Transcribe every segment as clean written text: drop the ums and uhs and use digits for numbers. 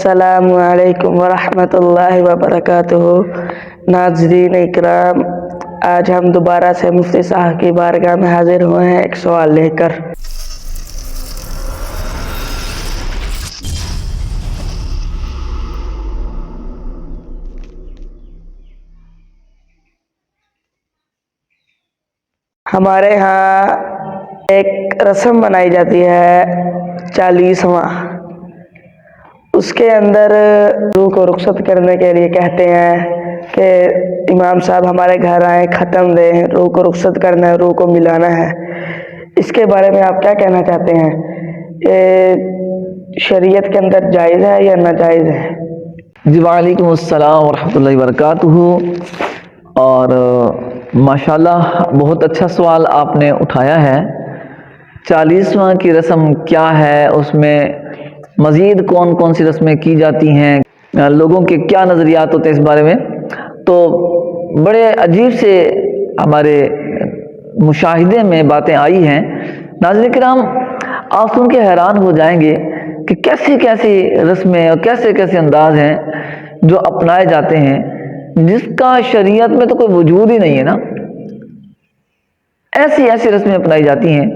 अस्सलामु अलैकुम वरहमतुल्लाहि वबरकातुहू। नाज़रीन इकराम, आज हम दोबारा से मुफ्ती साहब की बारगाह में हाजिर हुए हैं एक सवाल लेकर। हमारे यहाँ एक रस्म बनाई जाती है 40वां। उसके अंदर रूह को रुखसत करने के लिए कहते हैं कि इमाम साहब हमारे घर आए, ख़त्म दें, रूह को रुखसत करना है, रूह को मिलाना है। इसके बारे में आप क्या कहना चाहते हैं? ये शरीयत के अंदर जायज़ है या नाजायज़ है? जी वालेकुम अस्सलाम वरहमतुल्लाहि वबरकातुहू। और माशाल्लाह बहुत अच्छा सवाल आपने उठाया है। 40वां की रस्म क्या है, उसमें मज़ीद कौन कौन सी रस्में की जाती हैं, लोगों के क्या नज़रियात होते हैं इस बारे में। तो बड़े अजीब से हमारे मुशाहिदे में बातें आई हैं। नाज़रीन किराम, आप सुन के हैरान हो जाएंगे कि कैसी कैसी रस्में और कैसे कैसे अंदाज हैं जो अपनाए जाते हैं जिसका शरीयत में तो कोई वजूद ही नहीं है ना। ऐसी ऐसी रस्में अपनाई जाती हैं।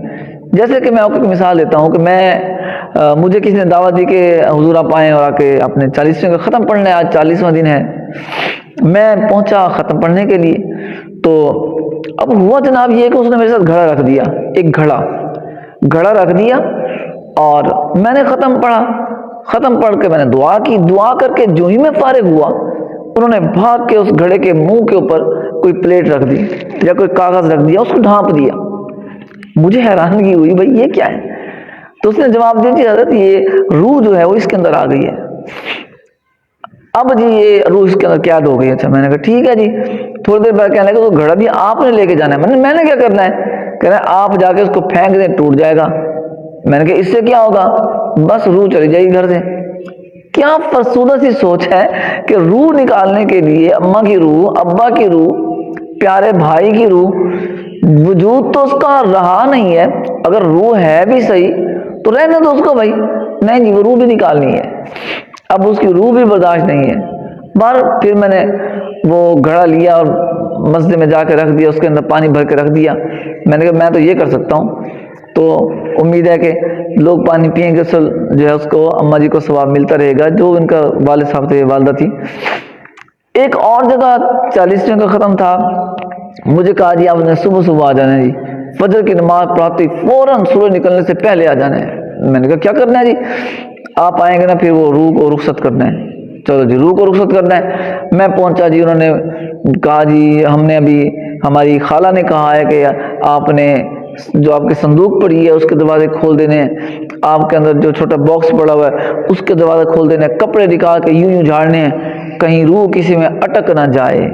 जैसे कि मैं आपको एक मिसाल देता हूँ कि मुझे किसी ने दावत दी कि हुजूर आप आएँ और आके अपने 40वें का ख़त्म पढ़ना है, आज 40वां दिन है। मैं पहुँचा ख़त्म पढ़ने के लिए, तो अब हुआ जनाब ये कि उसने मेरे साथ घड़ा रख दिया, एक घड़ा रख दिया और मैंने ख़त्म पढ़ा। ख़त्म पढ़ के मैंने दुआ की। दुआ करके जो ही मैं फारिग हुआ, उन्होंने भाग के उस घड़े के मुंह के ऊपर कोई प्लेट रख दी या कोई कागज़ रख दिया, उसको ढांप दिया। मुझे हैरानगी हुई, भाई ये क्या है? तो उसने जवाब दिया, जी हज़रत ये रूह जो है वो इसके अंदर आ गई है। अब जी ये रूह इसके अंदर कैद हो गई। अच्छा, मैंने कहा ठीक है जी। थोड़ी देर बाद कहने लगा तो घड़ा भी आपने लेके जाना है। मैंने क्या करना है? कह रहे हैं आप जाके उसको फेंक दें, टूट जाएगा। मैंने कहा इससे क्या होगा? बस रूह चली जाएगी घर से। क्या फरसूदा सी सोच है कि रूह निकालने के लिए अम्मा की रूह, अब्बा की रूह, प्यारे भाई की रूह, वजूद तो उसका रहा नहीं है। अगर रूह है भी सही तो रहने दो उसको भाई। नहीं जी, वो रूह भी निकालनी है। अब उसकी रूह भी बर्दाश्त नहीं है। फिर मैंने वो घड़ा लिया और मस्जिद में जाकर रख दिया, उसके अंदर पानी भर के रख दिया। मैंने कहा मैं तो ये कर सकता हूँ, तो उम्मीद है कि लोग पानी पिएंगे, जो है उसको अम्मा जी को सवाब मिलता रहेगा, जो उनका वालिद साहब थे, वालदा थी। एक और जगह 40वें का ख़त्म था, मुझे कहा जी आपने सुबह सुबह आ जाना है जी, फजर की नमाज पढ़ते ही फौरन सूरज निकलने से पहले आ जाना है। मैंने कहा क्या करना है जी? आप आएंगे ना, फिर वो रूह को रुखसत करना है। चलो जी, रूह को रुखसत करना है। मैं पहुंचा जी, उन्होंने कहा जी हमने अभी, हमारी खाला ने कहा है कि आपने जो आपके संदूक पड़ी है उसके दरवाजे खोल देने हैं, आपके अंदर जो छोटा बॉक्स पड़ा हुआ है उसके दरवाजे खोल देने हैं, कपड़े निकाल के यूं यूं झाड़ने हैं, कहीं रूह किसी में अटक ना जाए।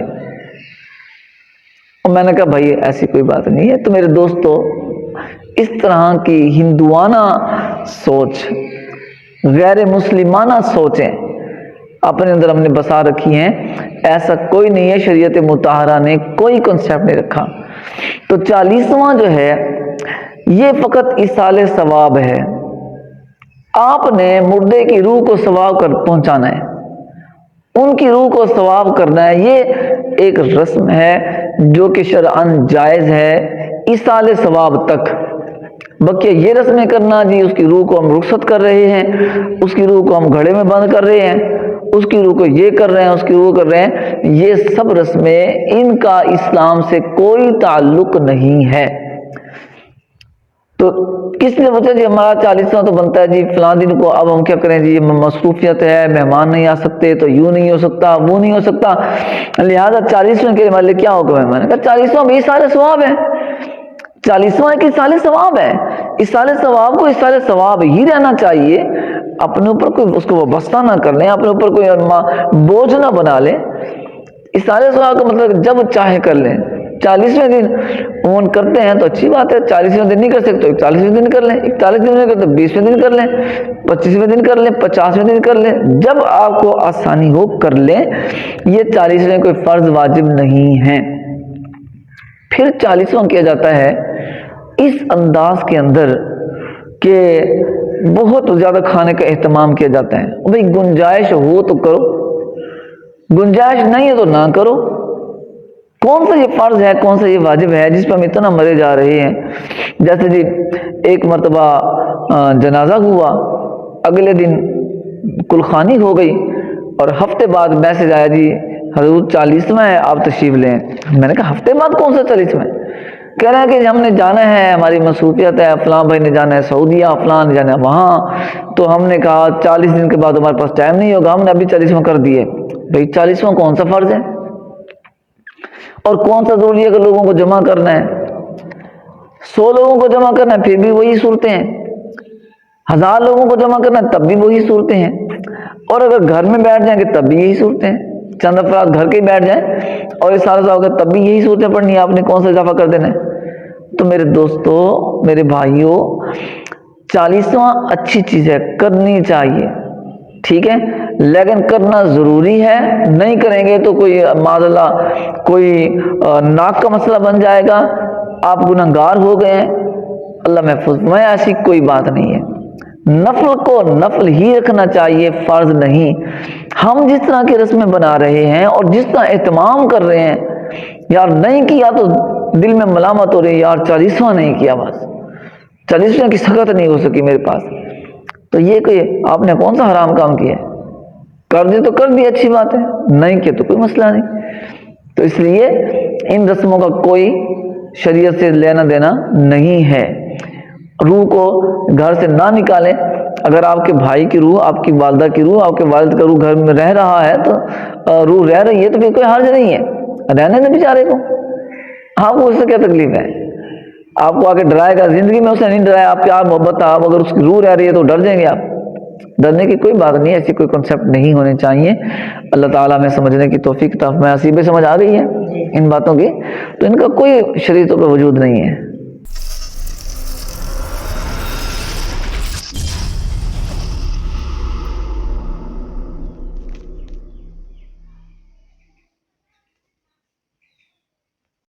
और मैंने कहा भाई ऐसी कोई बात नहीं है। तो मेरे दोस्तों, इस तरह की हिंदुआना सोच, गैर मुस्लिमाना सोचें अपने अंदर हमने बसा रखी हैं। ऐसा कोई नहीं है, शरीयत मुताहरा ने कोई कॉन्सेप्ट नहीं रखा। तो 40वां जो है ये फ़कत इसाले सवाब है। आपने मुर्दे की रूह को सवाब कर पहुंचाना है, उनकी रूह को सवाब करना है। ये एक रस्म है जो कि शरअन जायज़ है इसाले सवाब तक। बाकी ये रस्में करना जी, उसकी रूह को हम रुखसत कर रहे हैं, उसकी रूह को हम घड़े में बंद कर रहे हैं, उसकी रूह को ये कर रहे हैं, उसकी रूह कर रहे हैं, ये सब रस्में, इनका इस्लाम से कोई ताल्लुक नहीं है। तो किसने पूछा जी हमारा 40वां तो बनता है जी फलां दिन को, अब हम क्या करें जी, मसरूफियत है, मेहमान नहीं आ सकते, तो यूं नहीं हो सकता, वो नहीं हो सकता, लिहाजा 40वें के मतलब क्या हुक्म है? मैंने कहा 40वां भी साले सवाब है। 40वां एक इसाले सवाब है। इसाले सवाब को इसाले सवाब ही रहना चाहिए। अपने ऊपर कोई उसको वाबस्ता ना कर लें, अपने ऊपर कोई बोझ ना बना लें। इसाले सवाब का मतलब जब चाहे कर लें। 40वें दिन उमूमन करते हैं तो अच्छी बात है, 40वें दिन नहीं कर सकते तो 41वें दिन कर लें, 41 दिन नहीं करते 20वें दिन कर लें, 25वें दिन कर लें, 50वें दिन कर लें, जब आपको आसानी हो कर लें। ये 40वें कोई फ़र्ज वाजिब नहीं है। फिर 40वां किया जाता है इस अंदाज के अंदर कि بہت زیادہ کھانے کا اہتمام کیا جاتا ہے. بھئی گنجائش ہو تو کرو, گنجائش نہیں ہے تو نہ کرو. کون سا یہ فرض ہے, کون سا یہ واجب ہے جس پہ ہم اتنا مرے جا رہے ہیں؟ جیسے جی ایک مرتبہ جنازہ ہوا, اگلے دن کلخانی ہو گئی, اور ہفتے بعد میسج آیا جی حضور 40واں ہے, آپ تشریف لیں. میں نے کہا ہفتے بعد کون سا 40واں؟ کہہ رہے ہیں کہ ہم نے جانا ہے, ہماری مصروفیت ہے, فلاں بھائی نے جانا ہے سعودیہ, فلاں نے جانا ہے وہاں. تو ہم نے کہا 40 دن کے بعد ہمارے پاس ٹائم نہیں ہوگا, ہم نے ابھی 40واں کر دیے. بھئی 40واں کون سا فرض ہے اور کون سا ضروری ہے کہ لوگوں کو جمع کرنا ہے؟ 100 لوگوں کو جمع کرنا ہے پھر بھی وہی صورتیں ہیں, 1000 لوگوں کو جمع کرنا ہے تب بھی وہی صورتیں ہیں, اور اگر گھر میں بیٹھ جائیں گے تب بھی یہی صورتیں ہیں. چند افراد گھر کے ہی بیٹھ جائیں اور یہ سارا ہوگا تب بھی یہی صورتیں پڑھنی ہے, آپ نے کون سا اضافہ کر دینا ہے؟ تو میرے دوستو, میرے بھائیوں, 40واں اچھی چیز ہے, کرنی چاہیے, ٹھیک ہے, لیکن کرنا ضروری ہے. نہیں کریں گے تو کوئی معاذ اللہ کوئی ناک کا مسئلہ بن جائے گا, آپ گنہگار ہو گئے ہیں, اللہ محفوظ. میں ایسی کوئی بات نہیں ہے, نفل کو نفل ہی رکھنا چاہیے, فرض نہیں. ہم جس طرح کی رسمیں بنا رہے ہیں اور جس طرح اہتمام کر رہے ہیں, یار نہیں کیا تو دل میں ملامت ہو رہی ہے, یار 40واں نہیں کیا, بس 40واں کی سکت نہیں ہو سکی میرے پاس. تو یہ کہ آپ نے کون سا حرام کام کیا ہے؟ کر دی تو کر دی, اچھی بات ہے, نہیں کیا تو کوئی مسئلہ نہیں. تو اس لیے ان رسموں کا کوئی شریعت سے لینا دینا نہیں ہے. روح کو گھر سے نہ نکالیں. اگر آپ کے بھائی کی روح, آپ کی والدہ کی روح, آپ کے والد کا روح گھر میں رہ رہا ہے تو روح رہ رہی ہے تو پھر کوئی حرج نہیں ہے, رہنے دیں بیچارے کو. آپ کو اس سے کیا تکلیف ہے؟ آپ کو آ کے ڈرائے گا, زندگی میں اسے نہیں ڈرایا, آپ پیار محبت تھا, اب اگر اس کی روح رہ رہی ہے تو ڈر جائیں گے آپ؟ ڈرنے کی کوئی بات نہیں ہے, ایسی کوئی کنسیپٹ نہیں ہونے چاہیے. اللہ تعالیٰ میں سمجھنے کی توفیق عطا فرمائے. میں اسیبیں سمجھ آ رہی ہے ان باتوں کی, تو ان کا کوئی شریعتوں پہ وجود نہیں ہے.